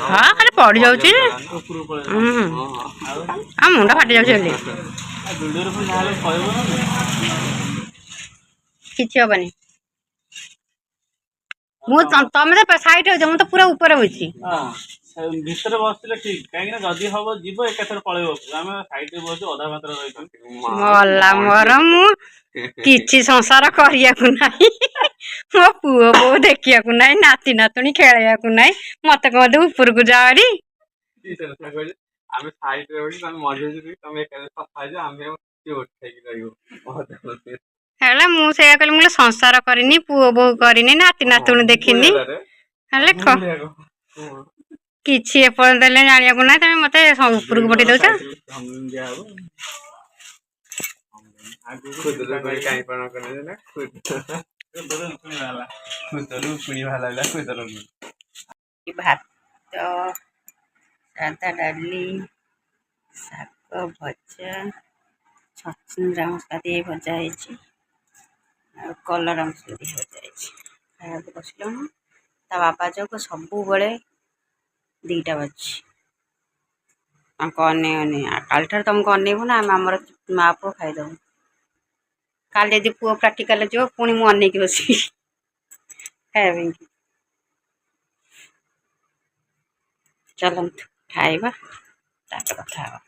हाँ खाली पड़ जाऊँ मुंडा फाटी जाऊँ किसी हेनी तुम तो सैड हो तो पूरा ऊपर होची ଭିତରେ ବସିଲେ ଠିକ କାହିଁକି ନା ଯଦି ହବ ଯିବ ଏକାଥରେ ପଳେଇବ ଆମେ ସାଇଡରେ ବସିଛୁ ଅଧା ମାତ୍ର ରହିଛୁ ମଲା ମୋର ମୁଁ କିଛି ସଂସାର କରିବାକୁ ନାହିଁ ମୋ ପୁଅ ବୋଉ ଦେଖିବାକୁ ନାହିଁ ନାତି ନାତୁଣୀ ଖେଳେଇବାକୁ ନାହିଁ ମତେ କହନ୍ତି ଉପରକୁ ଯାଅରି ଆମେ ସାଇଡରେ ବସି ତମେ ମଝିରେ ତମେ ଏକାଥରେ ସଫା ହେଇଯାଅ ଆମେ ଉଠେଇକି ରହିବୁ ହେଲେ ମୁଁ ସେଇଆ କହିଲି ମୁଁ ସଂସାର କରିନି ପୁଅ ବୋଉ କରିନି ନାତି ନାତୁଣୀ ଦେଖିନି ହେଲେ କିଛି ଏପର୍ଯ୍ୟନ୍ତ ହେଲେ ଜାଣିବାକୁ ନାହିଁ ତମେ ମତେ ଉପରକୁ ପଠେଇ ଦଉଛ ଭାତ ସାଧା ଡାଲି ଶାଗ ଭଜା ଛଚିନ୍ଦ୍ରା ମସଲା ଦେଇ ଭଜା ହେଇଛି ଆଉ କଲରା ମସଲା ଦେଇ ଭଜା ହେଇଛି ଖାଇବାକୁ ବସିଲୁଣି ତା ବାପା ଯୋଉ ସବୁବେଳେ 2ଟା ବାଜୁଛି ତାଙ୍କୁ ଅନେଇ କାଲିଠାରୁ ତମକୁ ଅନେଇବୁ ନା ଆମେ ଆମର ମା ପୁଅ ଖାଇଦେବୁ କାଲି ଯଦି ପୁଅ ପ୍ରାକ୍ଟିକାଲ ଯିବ ପୁଣି ମୁଁ ଅନେଇକି ବସିବି ଖାଇବା ପାଇଁ ଚାଲନ୍ତୁ ଖାଇବା ତାପରେ କଥା ହେବା